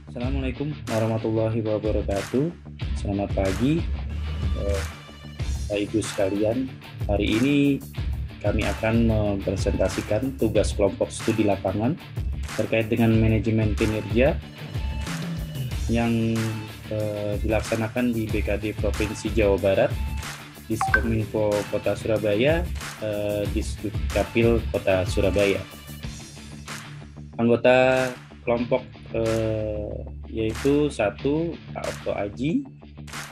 Assalamualaikum warahmatullahi wabarakatuh. Selamat pagi, eh, Bapak Ibu sekalian. Hari ini kami akan mempresentasikan tugas kelompok studi lapangan terkait dengan manajemen kinerja yang dilaksanakan di BKD Provinsi Jawa Barat, Diskominfo Kota Surabaya, Disdukcapil Kota Surabaya. Anggota kelompok yaitu 1 Pak Okto Aji,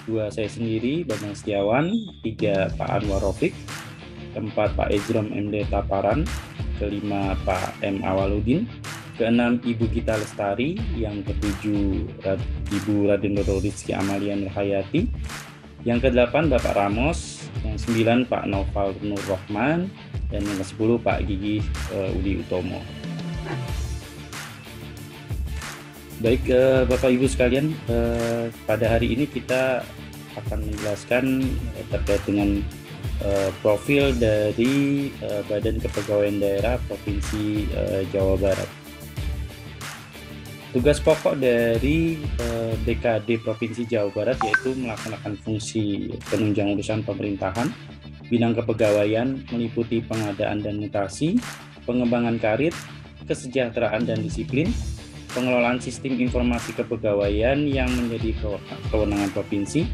2 saya sendiri Bambang Setiawan, 3 Pak Anwar Rafiq, 4 Pak Ejrom MD Taparan, ke-5 Pak M Awaludin, ke-6 Ibu Gita Lestari, yang ke-7 Ibu Raden Doro Rizky Amalia Nurhayati, yang ke-8 Bapak Ramos, yang 9 Pak Noval Nur Rohman, dan yang ke-10 Pak Gigi Udi Utomo. Baik, Bapak Ibu sekalian, pada hari ini kita akan menjelaskan terkait dengan profil dari Badan Kepegawaian Daerah Provinsi Jawa Barat. Tugas pokok dari BKD Provinsi Jawa Barat yaitu melaksanakan fungsi penunjang urusan pemerintahan, bidang kepegawaian meliputi pengadaan dan mutasi, pengembangan karir, kesejahteraan dan disiplin, pengelolaan sistem informasi kepegawaian yang menjadi kewenangan provinsi,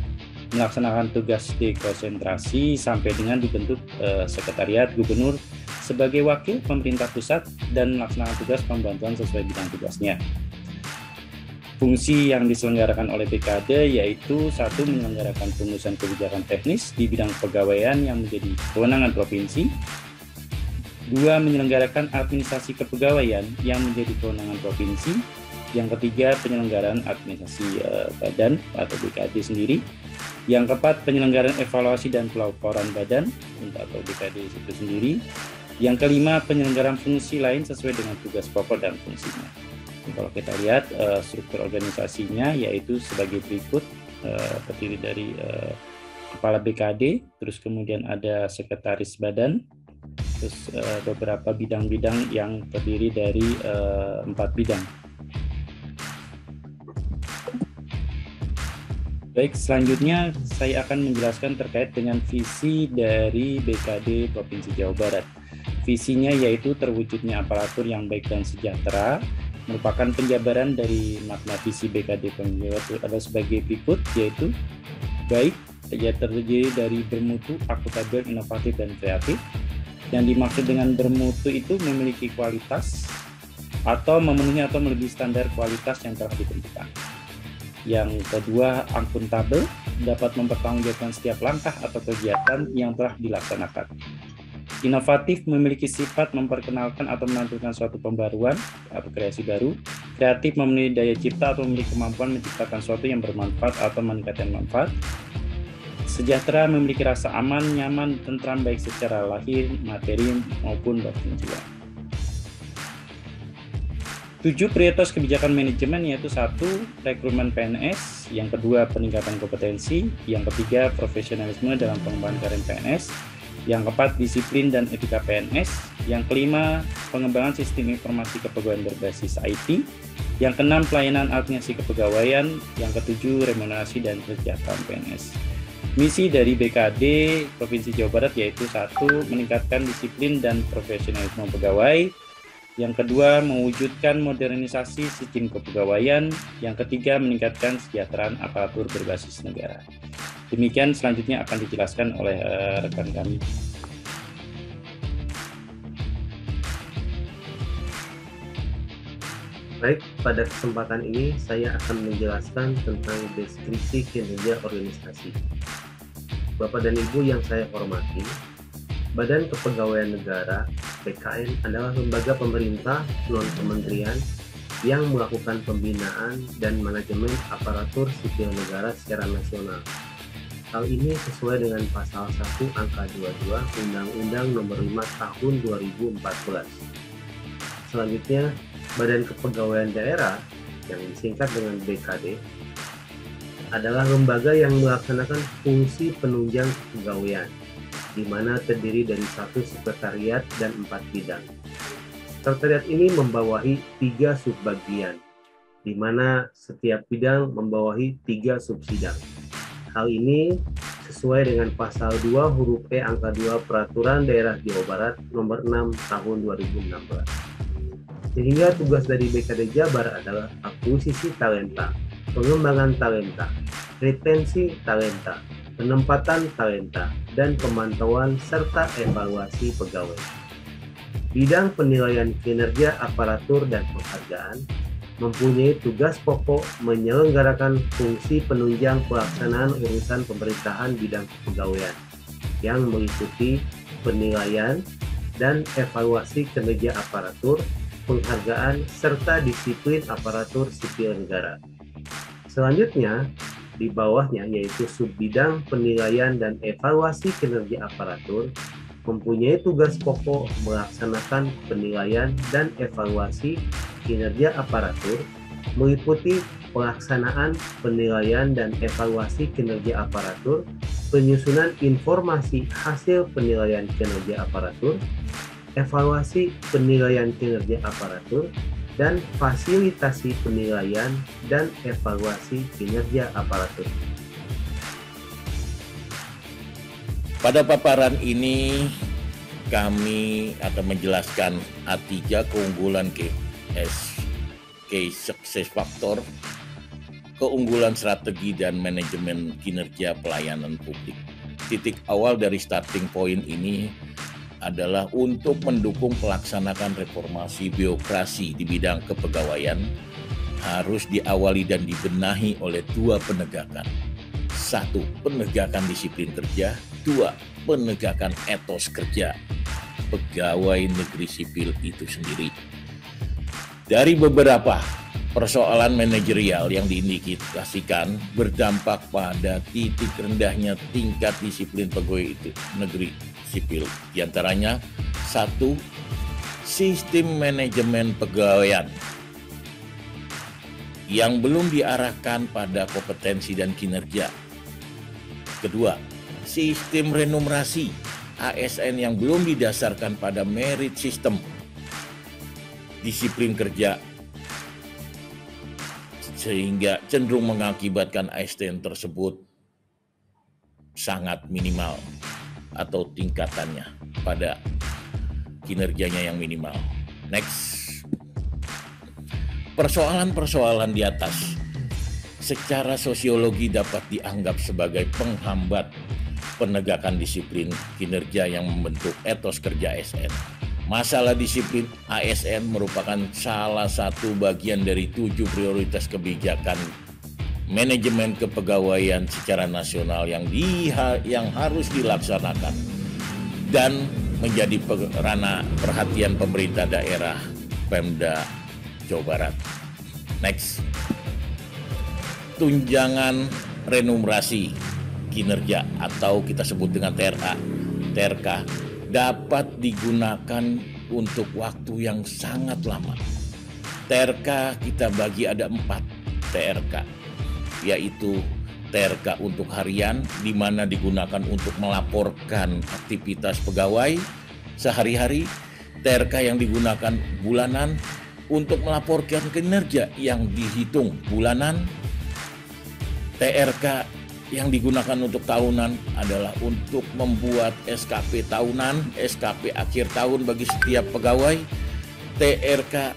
melaksanakan tugas dekonsentrasi sampai dengan dibentuk sekretariat gubernur sebagai wakil pemerintah pusat dan melaksanakan tugas pembantuan sesuai bidang tugasnya. Fungsi yang diselenggarakan oleh BKD yaitu 1. Menyelenggarakan pengurusan kebijakan teknis di bidang kepegawaian yang menjadi kewenangan provinsi, 2. Menyelenggarakan administrasi kepegawaian yang menjadi kewenangan provinsi. Yang ketiga, penyelenggaraan administrasi badan atau BKD sendiri. Yang keempat, penyelenggaraan evaluasi dan pelaporan badan atau BKD itu sendiri. Yang kelima, penyelenggaraan fungsi lain sesuai dengan tugas pokok dan fungsinya. Kalau kita lihat struktur organisasinya yaitu sebagai berikut, terdiri dari kepala BKD, terus kemudian ada sekretaris badan, terus beberapa bidang-bidang yang terdiri dari 4 bidang. Baik, selanjutnya saya akan menjelaskan terkait dengan visi dari BKD Provinsi Jawa Barat. Visinya yaitu terwujudnya aparatur yang baik dan sejahtera, merupakan penjabaran dari makna visi BKD Provinsi Jawa Barat adalah sebagai berikut, yaitu baik, ya terdiri dari bermutu, akuntabel, inovatif, dan kreatif. Yang dimaksud dengan bermutu itu memiliki kualitas atau memenuhi atau melebihi standar kualitas yang telah ditentukan. Yang kedua, akuntabel, dapat mempertanggungjawabkan setiap langkah atau kegiatan yang telah dilaksanakan. Inovatif, memiliki sifat memperkenalkan atau menampilkan suatu pembaruan atau kreasi baru. Kreatif, memenuhi daya cipta atau memiliki kemampuan menciptakan sesuatu yang bermanfaat atau meningkatkan manfaat. Sejahtera, memiliki rasa aman, nyaman, tentram baik secara lahir, materi, maupun batin jiwa. 7 prioritas kebijakan manajemen yaitu 1. Rekrutmen PNS, yang kedua peningkatan kompetensi, yang ketiga profesionalisme dalam pengembangan karir PNS, yang keempat disiplin dan etika PNS, yang kelima pengembangan sistem informasi kepegawaian berbasis IT, yang keenam pelayanan administrasi kepegawaian, yang ketujuh remunerasi dan kesejahteraan PNS. Misi dari BKD Provinsi Jawa Barat yaitu 1. Meningkatkan disiplin dan profesionalisme pegawai, yang kedua mewujudkan modernisasi sistem kepegawaian, yang ketiga meningkatkan kesejahteraan aparatur berbasis negara. Demikian selanjutnya akan dijelaskan oleh rekan kami. Baik, pada kesempatan ini saya akan menjelaskan tentang deskripsi kinerja organisasi. Bapak dan Ibu yang saya hormati, Badan Kepegawaian Negara (BKN) adalah lembaga pemerintah non-kementerian yang melakukan pembinaan dan manajemen aparatur sipil negara secara nasional. Hal ini sesuai dengan Pasal 1 Angka 22 Undang-Undang Nomor 5 Tahun 2014. Selanjutnya, Badan Kepegawaian Daerah yang disingkat dengan BKD adalah lembaga yang melaksanakan fungsi penunjang kepegawaian, di mana terdiri dari 1 sekretariat dan 4 bidang. Sekretariat ini membawahi 3 subbagian, di mana setiap bidang membawahi 3 subbidang. Hal ini sesuai dengan pasal 2 huruf E angka 2 Peraturan Daerah Jawa Barat nomor 6 tahun 2016. Sehingga tugas dari BKD Jabar adalah akuisisi talenta, pengembangan talenta, retensi talenta, penempatan talenta, dan pemantauan serta evaluasi pegawai. Bidang penilaian kinerja aparatur dan penghargaan mempunyai tugas pokok menyelenggarakan fungsi penunjang pelaksanaan urusan pemerintahan bidang kepegawaian yang meliputi penilaian dan evaluasi kinerja aparatur, penghargaan, serta disiplin aparatur sipil negara. Selanjutnya, di bawahnya yaitu subbidang penilaian dan evaluasi kinerja aparatur mempunyai tugas pokok melaksanakan penilaian dan evaluasi kinerja aparatur, meliputi pelaksanaan penilaian dan evaluasi kinerja aparatur, penyusunan informasi hasil penilaian kinerja aparatur, evaluasi penilaian kinerja aparatur, dan fasilitasi penilaian dan evaluasi kinerja aparatur. Pada paparan ini kami akan menjelaskan A3 keunggulan Key Success Factor, keunggulan strategi dan manajemen kinerja pelayanan publik. Titik awal dari starting point ini adalah untuk mendukung pelaksanaan reformasi birokrasi di bidang kepegawaian harus diawali dan dibenahi oleh 2 penegakan. 1. Penegakan disiplin kerja. 2. Penegakan etos kerja pegawai negeri sipil itu sendiri. Dari beberapa persoalan manajerial yang diindikasikan berdampak pada titik rendahnya tingkat disiplin pegawai itu negeri sipil. Di antaranya 1. Sistem manajemen pegawaian yang belum diarahkan pada kompetensi dan kinerja. Kedua, sistem remunerasi ASN yang belum didasarkan pada merit system, disiplin kerja, sehingga cenderung mengakibatkan ASN tersebut sangat minimal atau tingkatannya pada kinerjanya yang minimal. Next, persoalan-persoalan di atas secara sosiologi dapat dianggap sebagai penghambat penegakan disiplin kinerja yang membentuk etos kerja ASN. Masalah disiplin ASN merupakan salah satu bagian dari 7 prioritas kebijakan manajemen kepegawaian secara nasional yang harus dilaksanakan dan menjadi ranah perhatian pemerintah daerah Pemda Jawa Barat. Next, tunjangan remunerasi kinerja atau kita sebut dengan TRK dapat digunakan untuk waktu yang sangat lama. TRK kita bagi ada 4 TRK, yaitu TRK untuk harian di mana digunakan untuk melaporkan aktivitas pegawai sehari-hari, TRK yang digunakan bulanan untuk melaporkan kinerja yang dihitung bulanan, TRK yang digunakan untuk tahunan adalah untuk membuat SKP tahunan, SKP akhir tahun bagi setiap pegawai. TRK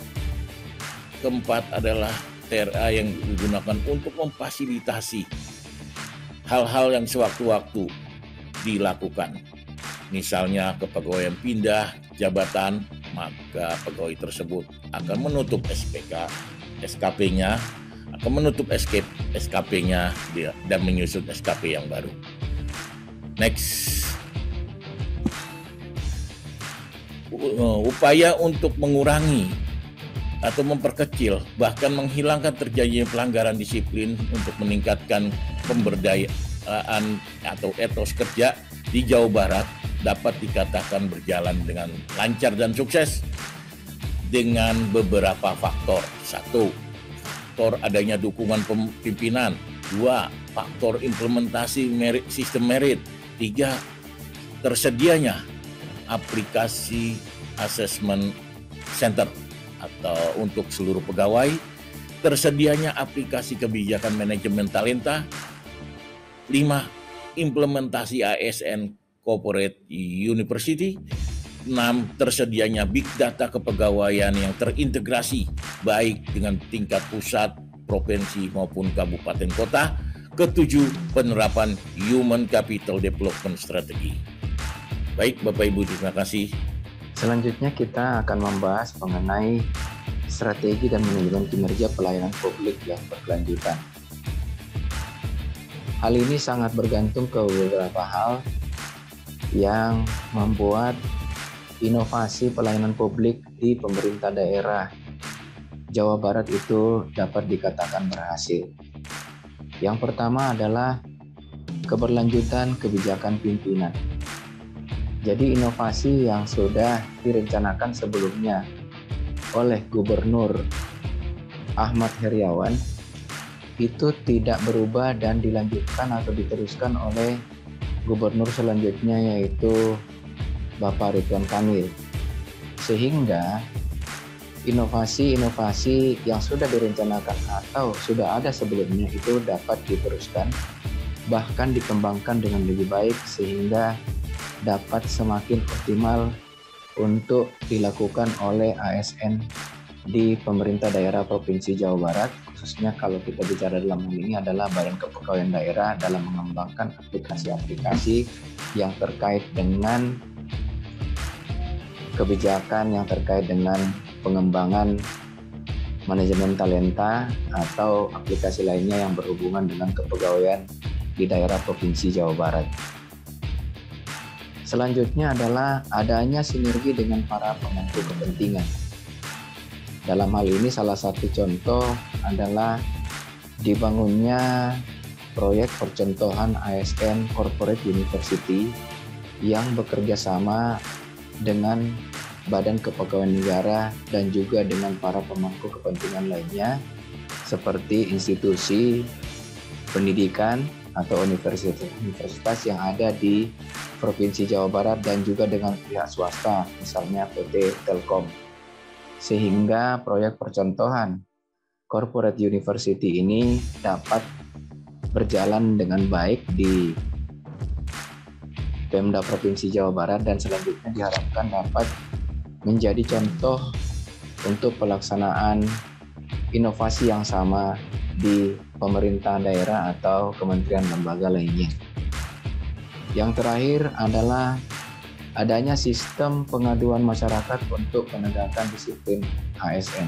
keempat adalah TRA yang digunakan untuk memfasilitasi hal-hal yang sewaktu-waktu dilakukan. Misalnya kepegawaian pindah jabatan, maka pegawai tersebut akan menutup SKP-nya, akan menutup SKP-nya dan menyusun SKP yang baru. Next, upaya untuk mengurangi atau memperkecil bahkan menghilangkan terjadinya pelanggaran disiplin untuk meningkatkan pemberdayaan atau etos kerja di Jawa Barat dapat dikatakan berjalan dengan lancar dan sukses dengan beberapa faktor. 1. Faktor adanya dukungan pimpinan. 2. Faktor implementasi sistem merit. 3. Tersedianya aplikasi assessment center atau untuk seluruh pegawai. tersedianya aplikasi kebijakan manajemen talenta. 5. Implementasi ASN Corporate University. 6. Tersedianya big data kepegawaian yang terintegrasi baik dengan tingkat pusat, provinsi maupun kabupaten kota. Ketujuh, penerapan Human Capital Development Strategy. Baik Bapak Ibu, terima kasih. Selanjutnya kita akan membahas mengenai strategi dan manajemen kinerja pelayanan publik yang berkelanjutan. Hal ini sangat bergantung ke beberapa hal yang membuat inovasi pelayanan publik di pemerintah daerah Jawa Barat itu dapat dikatakan berhasil. Yang pertama adalah keberlanjutan kebijakan pimpinan. Jadi inovasi yang sudah direncanakan sebelumnya oleh Gubernur Ahmad Heriawan itu tidak berubah dan dilanjutkan atau diteruskan oleh Gubernur selanjutnya, yaitu Bapak Ridwan Kamil. Sehingga inovasi-inovasi yang sudah direncanakan atau sudah ada sebelumnya itu dapat diteruskan, bahkan dikembangkan dengan lebih baik sehingga dapat semakin optimal untuk dilakukan oleh ASN di pemerintah daerah Provinsi Jawa Barat, khususnya kalau kita bicara dalam hal ini adalah Badan Kepegawaian Daerah dalam mengembangkan aplikasi-aplikasi yang terkait dengan kebijakan yang terkait dengan pengembangan manajemen talenta atau aplikasi lainnya yang berhubungan dengan kepegawaian di daerah Provinsi Jawa Barat. Selanjutnya adalah adanya sinergi dengan para pemangku kepentingan. Dalam hal ini salah satu contoh adalah dibangunnya proyek percontohan ASN Corporate University yang bekerja sama dengan Badan Kepegawaian Negara dan juga dengan para pemangku kepentingan lainnya seperti institusi pendidikan atau universitas yang ada di Provinsi Jawa Barat dan juga dengan pihak swasta, misalnya PT Telkom. Sehingga proyek percontohan Corporate University ini dapat berjalan dengan baik di Pemda Provinsi Jawa Barat dan selanjutnya diharapkan dapat menjadi contoh untuk pelaksanaan inovasi yang sama di pemerintah daerah atau kementerian lembaga lainnya. Yang terakhir adalah adanya sistem pengaduan masyarakat untuk penegakan disiplin ASN.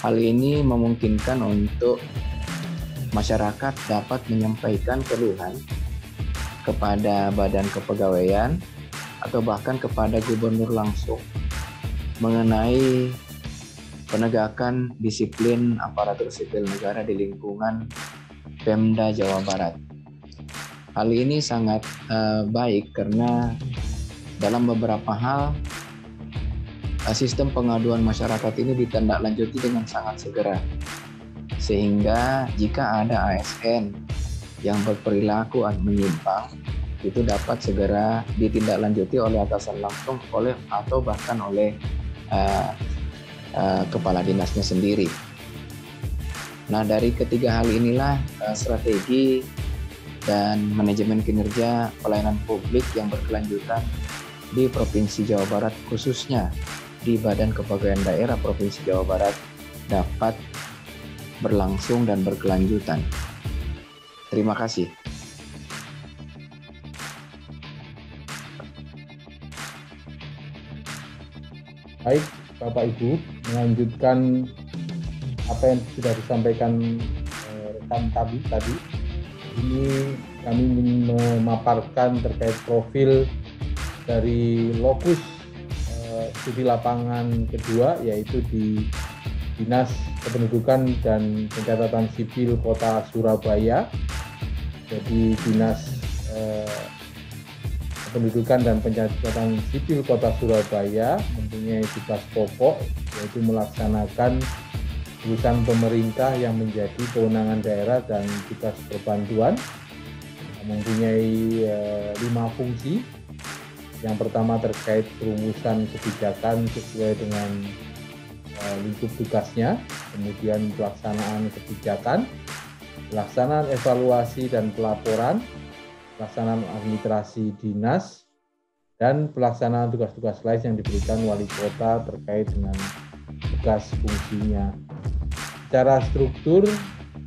Hal ini memungkinkan untuk masyarakat dapat menyampaikan keluhan kepada Badan Kepegawaian atau bahkan kepada gubernur langsung mengenai penegakan disiplin aparatur sipil negara di lingkungan Pemda Jawa Barat. Hal ini sangat baik karena dalam beberapa hal sistem pengaduan masyarakat ini ditindaklanjuti dengan sangat segera. Sehingga jika ada ASN yang berperilaku menyimpang, itu dapat segera ditindaklanjuti oleh atasan langsung atau bahkan oleh kepala dinasnya sendiri. Nah, dari ketiga hal inilah strategi dan manajemen kinerja pelayanan publik yang berkelanjutan di Provinsi Jawa Barat, khususnya di Badan Kepegawaian Daerah Provinsi Jawa Barat, dapat berlangsung dan berkelanjutan. Terima kasih. Baik, Bapak Ibu, melanjutkan apa yang sudah disampaikan rekan kami tadi. Ini kami ingin memaparkan terkait profil dari lokus studi lapangan kedua, yaitu di Dinas Kependudukan dan Pencatatan Sipil Kota Surabaya. Jadi Dinas Kependudukan dan Pencatatan Sipil Kota Surabaya mempunyai tugas pokok, yaitu melaksanakan urusan pemerintah yang menjadi kewenangan daerah dan tugas perbantuan. Mempunyai 5 fungsi. Yang pertama terkait perumusan kebijakan sesuai dengan lingkup tugasnya, kemudian pelaksanaan kebijakan, pelaksanaan evaluasi dan pelaporan, pelaksanaan administrasi dinas, dan pelaksanaan tugas-tugas lain yang diberikan wali kota terkait dengan tugas fungsinya. Secara struktur,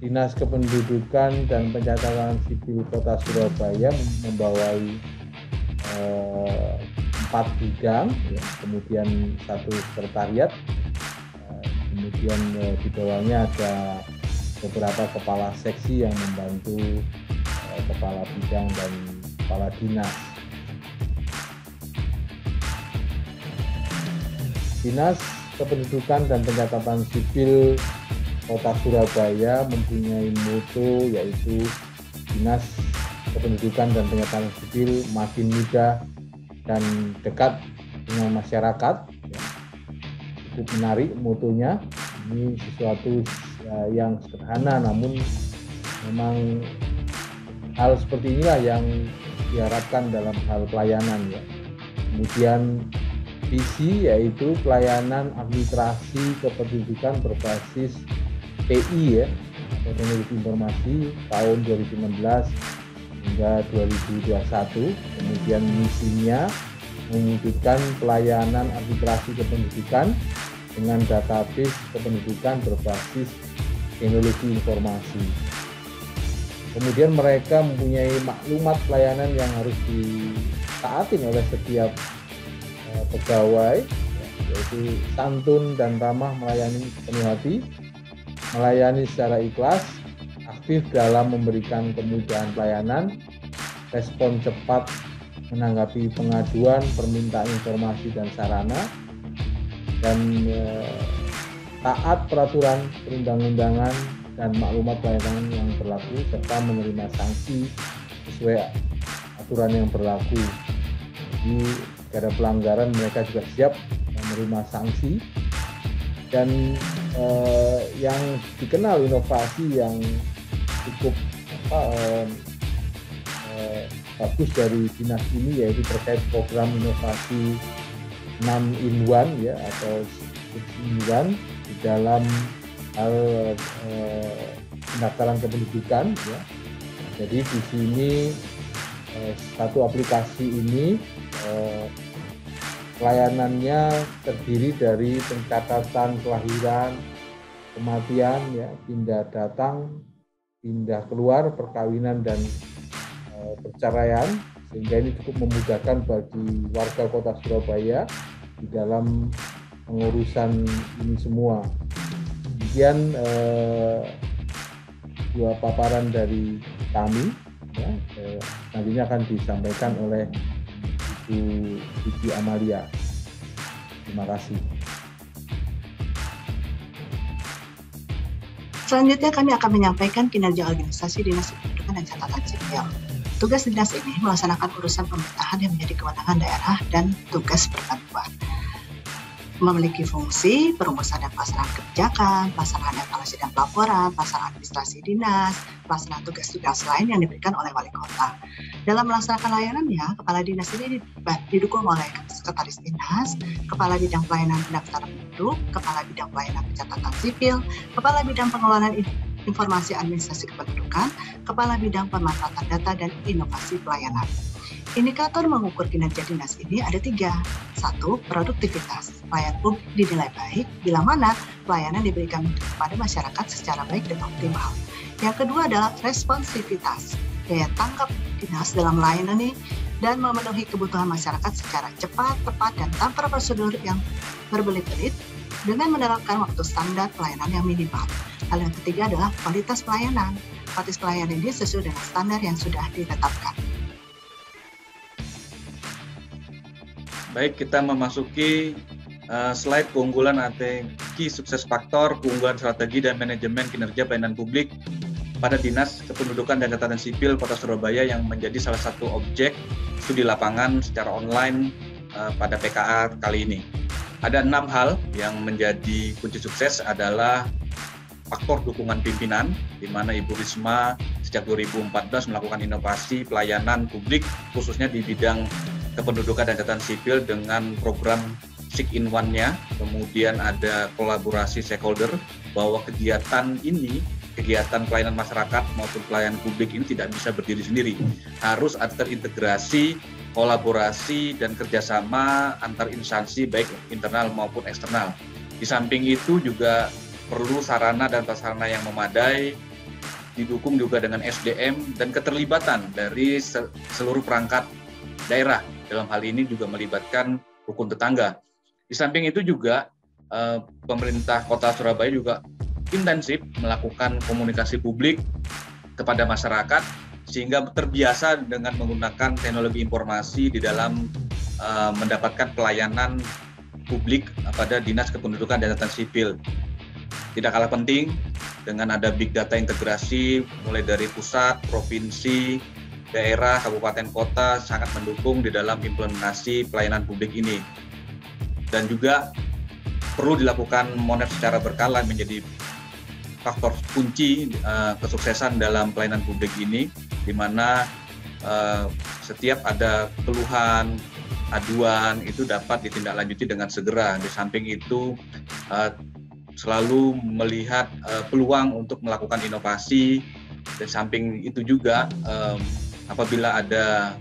Dinas Kependudukan dan Pencatatan Sipil Kota Surabaya membawai 4 bidang, ya, kemudian 1 sekretariat, kemudian di bawahnya ada beberapa kepala seksi yang membantu kepala bidang dan kepala dinas. Dinas Kependudukan dan Pencatatan Sipil Kota Surabaya mempunyai moto yaitu Dinas Kependudukan dan Pencatatan Sipil makin mudah dan dekat dengan masyarakat. Cukup menarik motonya. Ini sesuatu yang sederhana, namun memang hal seperti inilah yang diharapkan dalam hal pelayanan, ya. Kemudian visi yaitu pelayanan administrasi kependudukan berbasis TI, ya, atau teknologi informasi tahun 2016 hingga 2021. Kemudian misinya mewujudkan pelayanan administrasi kependudukan dengan database kependudukan berbasis teknologi informasi. Kemudian mereka mempunyai maklumat pelayanan yang harus ditaati oleh setiap pegawai, yaitu santun dan ramah melayani penuh hati, melayani secara ikhlas, aktif dalam memberikan kemudahan pelayanan, respon cepat menanggapi pengaduan, permintaan informasi dan sarana, dan taat peraturan perundang-undangan dan maklumat pelayanan yang berlaku, serta menerima sanksi sesuai aturan yang berlaku. Jadi, jika ada pelanggaran, mereka juga siap menerima sanksi. Dan yang dikenal inovasi yang cukup bagus dari dinas ini yaitu terkait program inovasi 6-in-1, ya, atau 6-in-1 di dalam hal pendaftaran kependudukan, ya. Jadi di sini satu aplikasi ini pelayanannya terdiri dari pencatatan kelahiran, kematian, ya, pindah datang, pindah keluar, perkawinan, dan perceraian, sehingga ini cukup memudahkan bagi warga Kota Surabaya di dalam pengurusan ini semua. Kemudian dua paparan dari kami, ya, nantinya akan disampaikan oleh Ibu Vicky Amalia. Terima kasih. Selanjutnya kami akan menyampaikan kinerja organisasi Dinas Kependudukan dan Catatan Sipil. Tugas dinas ini melaksanakan urusan pemerintahan yang menjadi kewenangan daerah dan tugas perpaduan. Memiliki fungsi perumusan dan pelaksanaan kebijakan, pelaksanaan evaluasi dan pelaporan, pelaksanaan administrasi dinas, pelaksanaan tugas-tugas lain yang diberikan oleh wali kota. Dalam melaksanakan layanannya, kepala dinas ini didukung oleh sekretaris dinas, kepala bidang pelayanan pendaftaran penduduk, kepala bidang pelayanan pencatatan sipil, kepala bidang pengelolaan informasi administrasi kependudukan, kepala bidang pemanfaatan data dan inovasi pelayanan. Indikator mengukur kinerja dinas ini ada 3. 1. Produktivitas. Pelayanan publik dinilai baik bila mana pelayanan diberikan kepada masyarakat secara baik dan optimal. Yang kedua adalah responsivitas. Daya tanggap dinas dalam layanan ini dan memenuhi kebutuhan masyarakat secara cepat, tepat, dan tanpa prosedur yang berbelit-belit dengan menerapkan waktu standar pelayanan yang minimal. Hal yang ketiga adalah kualitas pelayanan. Kualitas pelayanan ini sesuai dengan standar yang sudah ditetapkan. Baik, kita memasuki slide keunggulan atau key sukses faktor, keunggulan strategi dan manajemen kinerja pelayanan publik pada Dinas Kependudukan dan Catatan Sipil Kota Surabaya yang menjadi salah satu objek studi lapangan secara online pada PKA kali ini. Ada 6 hal yang menjadi kunci sukses adalah faktor dukungan pimpinan, di mana Ibu Risma sejak 2014 melakukan inovasi pelayanan publik khususnya di bidang kependudukan dan catatan sipil dengan program six in one-nya, kemudian ada kolaborasi stakeholder, bahwa kegiatan ini, kegiatan pelayanan masyarakat maupun pelayanan publik ini tidak bisa berdiri sendiri. Harus ada terintegrasi, kolaborasi, dan kerjasama antar instansi baik internal maupun eksternal. Di samping itu juga perlu sarana dan prasarana yang memadai, didukung juga dengan SDM dan keterlibatan dari seluruh perangkat daerah. Dalam hal ini juga melibatkan rukun tetangga. Di samping itu juga pemerintah Kota Surabaya juga intensif melakukan komunikasi publik kepada masyarakat sehingga terbiasa dengan menggunakan teknologi informasi di dalam mendapatkan pelayanan publik pada Dinas Kependudukan dan Catatan Sipil. Tidak kalah penting dengan ada big data integrasi mulai dari pusat, provinsi, daerah, kabupaten, kota sangat mendukung di dalam implementasi pelayanan publik ini. Dan juga perlu dilakukan monitor secara berkala menjadi faktor kunci kesuksesan dalam pelayanan publik ini, di mana setiap ada keluhan, aduan itu dapat ditindaklanjuti dengan segera. Di samping itu selalu melihat peluang untuk melakukan inovasi. Di samping itu juga apabila ada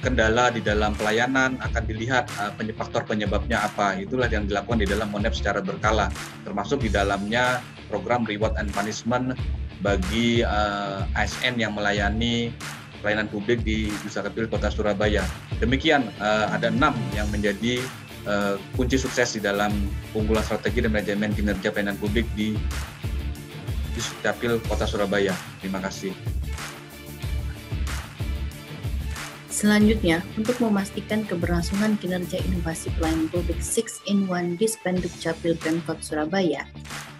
kendala di dalam pelayanan akan dilihat faktor penyebabnya apa. Itulah yang dilakukan di dalam Monep secara berkala, termasuk di dalamnya program reward and punishment bagi ASN yang melayani pelayanan publik di Dukcapil Kota Surabaya. Demikian ada 6 yang menjadi kunci sukses di dalam unggulan strategi dan manajemen kinerja pelayanan publik di Dukcapil Kota Surabaya. Terima kasih. Selanjutnya, untuk memastikan keberlangsungan kinerja inovasi pelayanan publik 6-in-1 Dispenduk Capil Pemkot Surabaya,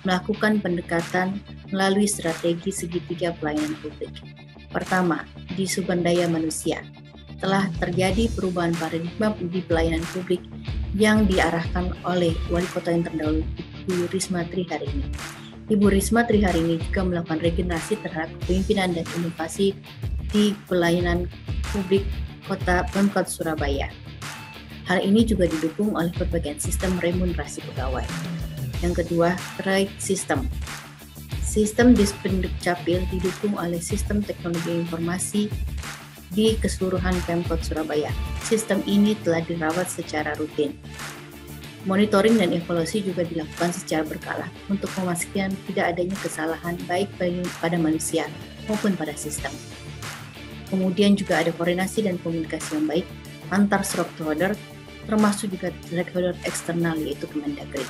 melakukan pendekatan melalui strategi segitiga pelayanan publik. Pertama, di sumber daya manusia. Telah terjadi perubahan paradigma di pelayanan publik yang diarahkan oleh Wali Kota yang terdahulu, Ibu Risma Triharini. Ibu Risma Triharini juga melakukan regenerasi terhadap kepemimpinan dan inovasi di pelayanan publik Kota Pemkot Surabaya. Hal ini juga didukung oleh berbagai sistem remunerasi pegawai. Yang kedua, trade system. Sistem Dispenduk Capil didukung oleh sistem teknologi informasi di keseluruhan Pemkot Surabaya. Sistem ini telah dirawat secara rutin. Monitoring dan evaluasi juga dilakukan secara berkala untuk memastikan tidak adanya kesalahan baik pada manusia maupun pada sistem. Kemudian juga ada koordinasi dan komunikasi yang baik antar stakeholder, termasuk juga stakeholder eksternal yaitu Kemendagri.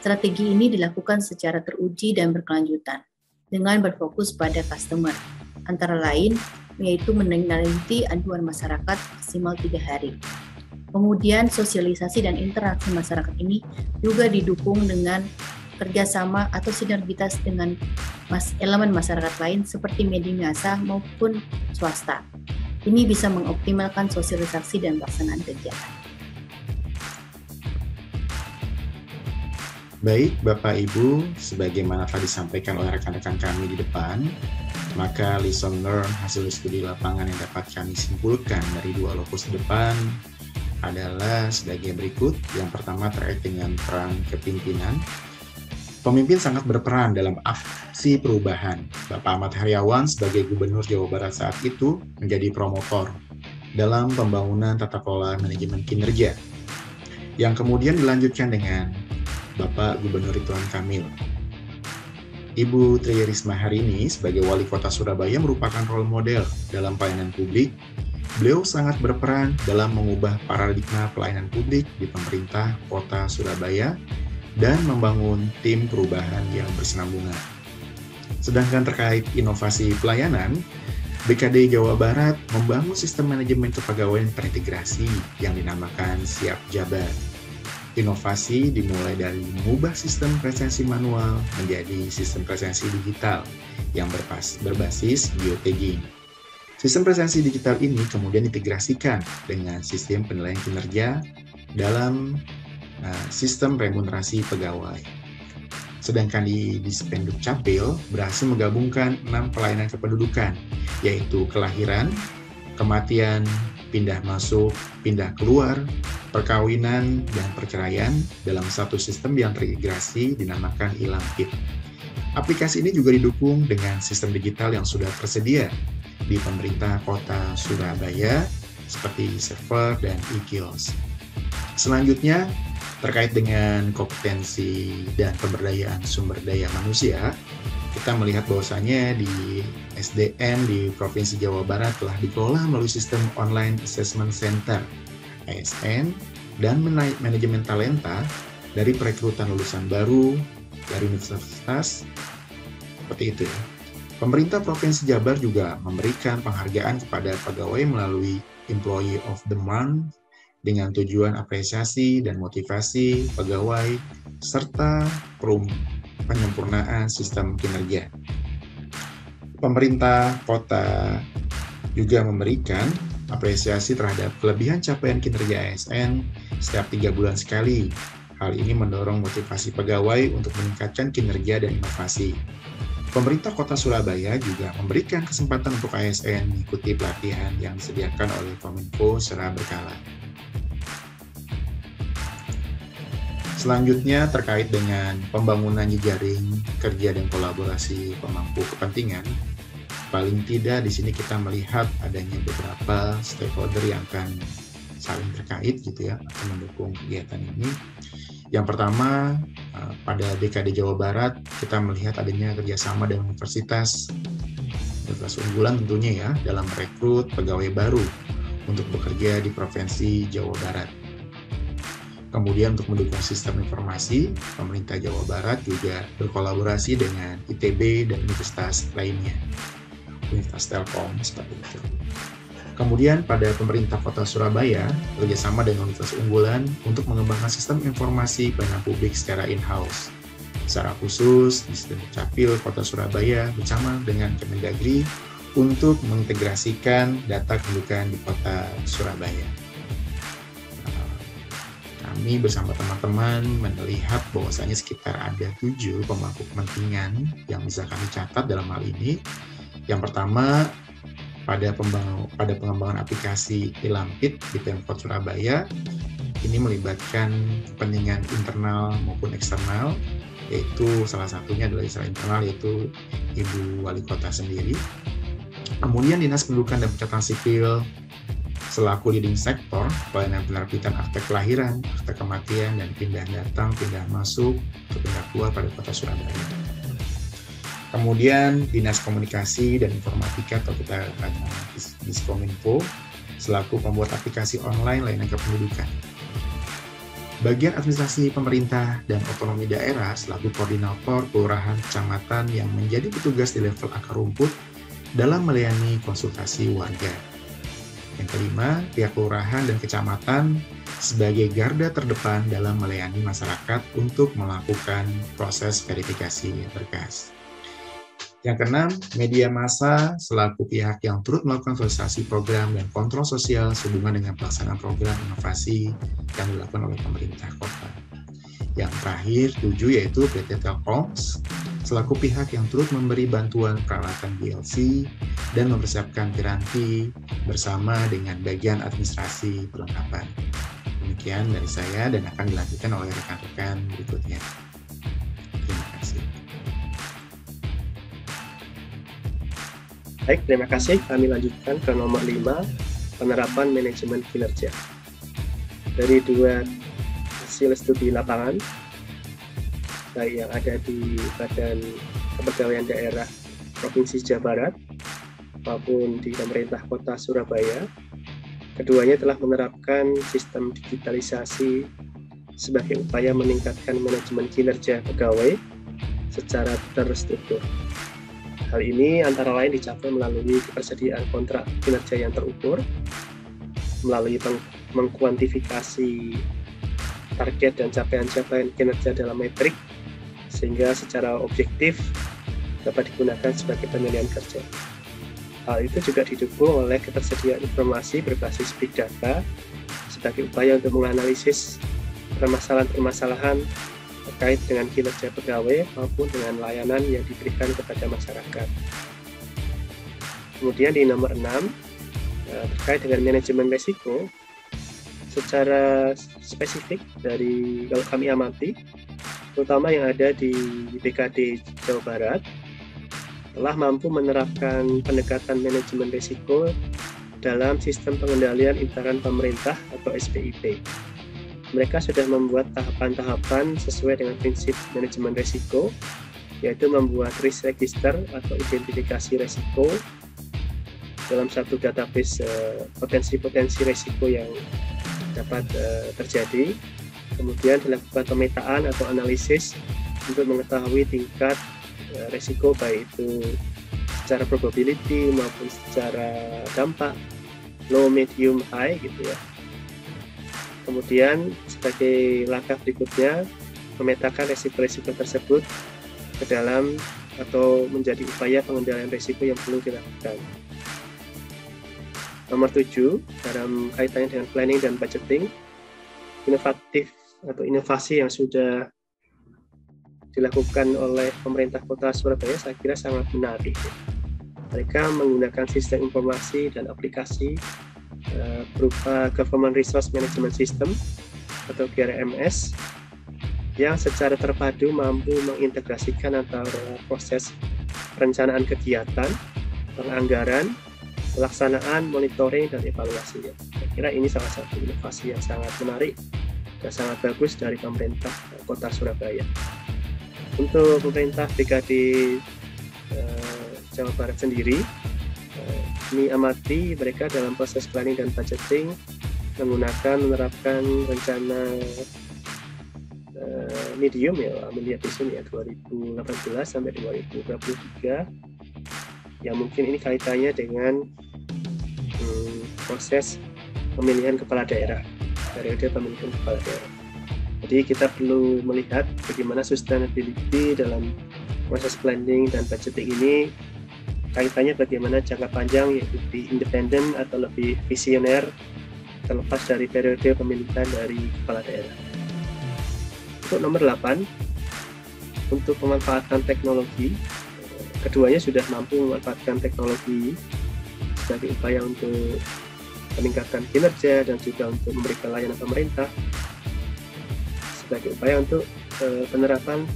Strategi ini dilakukan secara teruji dan berkelanjutan dengan berfokus pada customer, antara lain yaitu menindaklanjuti aduan masyarakat maksimal 3 hari. Kemudian sosialisasi dan interaksi masyarakat ini juga didukung dengan kerjasama atau sinergitas dengan elemen masyarakat lain seperti media massa maupun swasta. Ini bisa mengoptimalkan sosialisasi dan pelaksanaan kegiatan. Baik, Bapak Ibu, sebagaimana tadi disampaikan oleh rekan-rekan kami di depan, maka lesson learn hasil studi lapangan yang dapat kami simpulkan dari 2 lokus di depan adalah sebagai berikut. Yang pertama terkait dengan peran kepemimpinan. Pemimpin sangat berperan dalam aksi perubahan. Bapak Ahmad Heriawan sebagai Gubernur Jawa Barat saat itu menjadi promotor dalam pembangunan tata kelola manajemen kinerja, yang kemudian dilanjutkan dengan Bapak Gubernur Ridwan Kamil. Ibu Tri Risma Harini sebagai Wali Kota Surabaya merupakan role model dalam pelayanan publik. Beliau sangat berperan dalam mengubah paradigma pelayanan publik di pemerintah Kota Surabaya dan membangun tim perubahan yang berkesinambungan. Sedangkan terkait inovasi pelayanan, BKD Jawa Barat membangun sistem manajemen kepegawaian terintegrasi yang dinamakan Siap Jabat. Inovasi dimulai dari mengubah sistem presensi manual menjadi sistem presensi digital yang berbasis geotagging. Sistem presensi digital ini kemudian diintegrasikan dengan sistem penilaian kinerja dalam sistem remunerasi pegawai. Sedangkan di Dispenduk Capil berhasil menggabungkan 6 pelayanan kependudukan, yaitu kelahiran, kematian, pindah masuk, pindah keluar, perkawinan, dan perceraian dalam satu sistem yang terintegrasi dinamakan e-Lampit. Aplikasi ini juga didukung dengan sistem digital yang sudah tersedia di pemerintah kota Surabaya seperti server dan e-kiosk. Selanjutnya, terkait dengan kompetensi dan pemberdayaan sumber daya manusia, kita melihat bahwasanya di SDM di Provinsi Jawa Barat telah dikelola melalui sistem Online Assessment Center ASN dan manajemen talenta dari perekrutan lulusan baru dari universitas seperti itu ya. Pemerintah Provinsi Jabar juga memberikan penghargaan kepada pegawai melalui Employee of the Month dengan tujuan apresiasi dan motivasi pegawai serta penyempurnaan sistem kinerja. Pemerintah kota juga memberikan apresiasi terhadap kelebihan capaian kinerja ASN setiap 3 bulan sekali. Hal ini mendorong motivasi pegawai untuk meningkatkan kinerja dan inovasi. Pemerintah Kota Surabaya juga memberikan kesempatan untuk ASN mengikuti pelatihan yang disediakan oleh Kominfo secara berkala. Selanjutnya terkait dengan pembangunan jejaring kerja dan kolaborasi pemangku kepentingan, paling tidak di sini kita melihat adanya beberapa stakeholder yang akan saling terkait gitu ya, atau mendukung kegiatan ini. Yang pertama, pada DKD Jawa Barat kita melihat adanya kerjasama dengan universitas unggulan tentunya ya dalam merekrut pegawai baru untuk bekerja di Provinsi Jawa Barat. Kemudian untuk mendukung sistem informasi, pemerintah Jawa Barat juga berkolaborasi dengan ITB dan universitas lainnya, Universitas Telkom seperti itu. Kemudian pada pemerintah Kota Surabaya bekerjasama dengan universitas unggulan untuk mengembangkan sistem informasi pelayanan publik secara in-house. Secara khusus di sistem Capil Kota Surabaya bersama dengan Kemendagri untuk mengintegrasikan data kependudukan di Kota Surabaya. Kami bersama teman-teman melihat bahwasanya sekitar ada 7 pemangku kepentingan yang bisa kami catat dalam hal ini. Yang pertama, pada pengembangan aplikasi e-Lampit di Pemkot Surabaya, ini melibatkan kepentingan internal maupun eksternal, yaitu salah satunya adalah secara internal, yaitu Ibu Wali Kota sendiri. Kemudian Dinas Pendudukan dan Pencatatan Sipil selaku leading sektor pelayanan penerbitan akte kelahiran, akte kematian, dan pindah datang, pindah masuk, atau pindah keluar pada Kota Surabaya. Kemudian Dinas Komunikasi dan Informatika atau kita Diskominfo selaku pembuat aplikasi online layanan kependudukan. Bagian administrasi pemerintah dan otonomi daerah selaku koordinator kelurahan kecamatan yang menjadi petugas di level akar rumput dalam melayani konsultasi warga. Yang kelima, pihak kelurahan dan kecamatan sebagai garda terdepan dalam melayani masyarakat untuk melakukan proses verifikasi berkas. Yang keenam, media massa selaku pihak yang turut melakukan sosialisasi program dan kontrol sosial sehubungan dengan pelaksanaan program inovasi yang dilakukan oleh pemerintah kota. Yang terakhir, 7, yaitu PT Telkom selaku pihak yang turut memberi bantuan peralatan BLC dan mempersiapkan piranti bersama dengan bagian administrasi perlengkapan. Demikian dari saya dan akan dilanjutkan oleh rekan-rekan berikutnya. Terima kasih. Baik, terima kasih. Kami lanjutkan ke nomor 5, penerapan manajemen kinerja. Dari 2 hasil studi lapangan, baik yang ada di Badan Kepegawaian Daerah Provinsi Jawa Barat maupun di pemerintah Kota Surabaya, keduanya telah menerapkan sistem digitalisasi sebagai upaya meningkatkan manajemen kinerja pegawai secara terstruktur. Hal ini antara lain dicapai melalui ketersediaan kontrak kinerja yang terukur, melalui mengkuantifikasi target dan capaian-capaian kinerja dalam metrik, sehingga secara objektif dapat digunakan sebagai penilaian kerja. Hal itu juga didukung oleh ketersediaan informasi berbasis big data sebagai upaya untuk menganalisis permasalahan-permasalahan terkait dengan kinerja pegawai maupun dengan layanan yang diberikan kepada masyarakat. Kemudian di nomor 6, terkait dengan manajemen risiko, secara spesifik dari kalau kami amati, terutama yang ada di BKD Jawa Barat, telah mampu menerapkan pendekatan manajemen risiko dalam sistem pengendalian intern pemerintah atau SPIP. Mereka sudah membuat tahapan-tahapan sesuai dengan prinsip manajemen risiko, yaitu membuat risk register atau identifikasi risiko dalam satu database potensi-potensi risiko yang dapat terjadi, kemudian dilakukan pemetaan atau analisis untuk mengetahui tingkat risiko baik itu secara probability maupun secara dampak, low, medium, high gitu ya. Kemudian sebagai langkah berikutnya memetakan risiko-risiko tersebut ke dalam atau menjadi upaya pengendalian risiko yang perlu dilakukan. Nomor 7, dalam kaitannya dengan planning dan budgeting, inovatif atau inovasi yang sudah dilakukan oleh pemerintah Kota Surabaya saya kira sangat menarik. Mereka menggunakan sistem informasi dan aplikasi berupa Government Resource Management System atau GRMS yang secara terpadu mampu mengintegrasikan antara proses perencanaan kegiatan, penganggaran, pelaksanaan, monitoring, dan evaluasinya. Saya kira ini salah satu inovasi yang sangat menarik dan sangat bagus dari pemerintah Kota Surabaya. Untuk pemerintah BKD Jawa Barat sendiri, kami amati mereka dalam proses planning dan budgeting menerapkan rencana medium ya, Amelia Vision ya 2018 sampai 2023, yang mungkin ini kaitannya dengan proses pemilihan kepala daerah, periode pemilihan kepala daerah. Jadi kita perlu melihat bagaimana sustainability dalam proses planning dan budgeting ini, kaitannya bagaimana jangka panjang yaitu lebih independen atau lebih visioner terlepas dari periode pemilihan dari kepala daerah. Untuk nomor 8, untuk pemanfaatan teknologi, keduanya sudah mampu memanfaatkan teknologi sebagai upaya untuk meningkatkan kinerja dan juga untuk memberikan layanan pemerintah, sebagai upaya untuk penerapan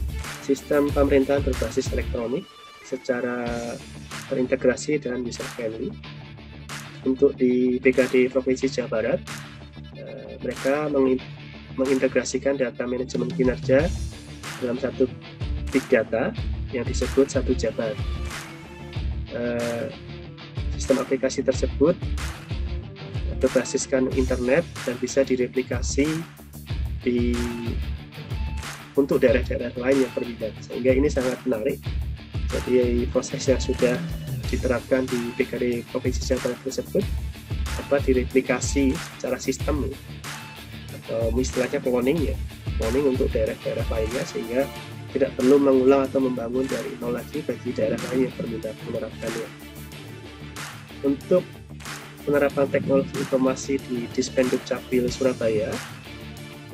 sistem pemerintahan berbasis elektronik secara terintegrasi dan user friendly. Untuk di BKD Provinsi Jawa Barat, mereka mengintegrasikan data manajemen kinerja dalam satu big data yang disebut Satu Jabar. Sistem aplikasi tersebut berbasiskan internet dan bisa direplikasi untuk daerah-daerah lain yang berbeda, sehingga ini sangat menarik. Jadi proses yang sudah diterapkan di BKD Provinsi Jawa Barat tersebut dapat direplikasi secara sistem atau istilahnya cloning ya, cloning untuk daerah-daerah lainnya, sehingga tidak perlu mengulang atau membangun dari nol lagi bagi daerah lain yang berminat menerapkannya. Untuk penerapan teknologi informasi di Dispenduk Capil Surabaya,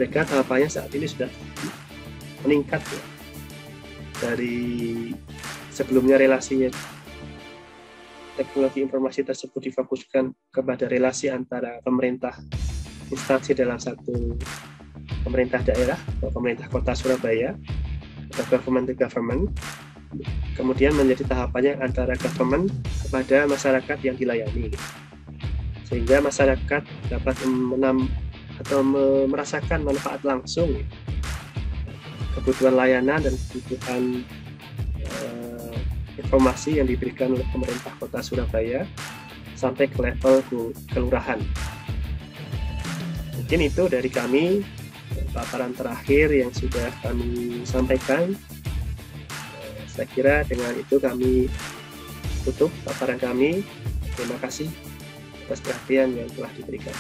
mereka tahapannya saat ini sudah meningkat ya. Dari sebelumnya relasinya teknologi informasi tersebut difokuskan kepada relasi antara pemerintah instansi dalam satu pemerintah daerah atau pemerintah Kota Surabaya atau government to government, kemudian menjadi tahapannya antara government kepada masyarakat yang dilayani, sehingga masyarakat dapat merasakan manfaat langsung kebutuhan layanan dan kebutuhan informasi yang diberikan oleh pemerintah Kota Surabaya sampai ke level kelurahan. Mungkin itu dari kami, paparan terakhir yang sudah kami sampaikan. Saya kira dengan itu kami tutup paparan kami. Terima kasih atas perhatian yang telah diberikan.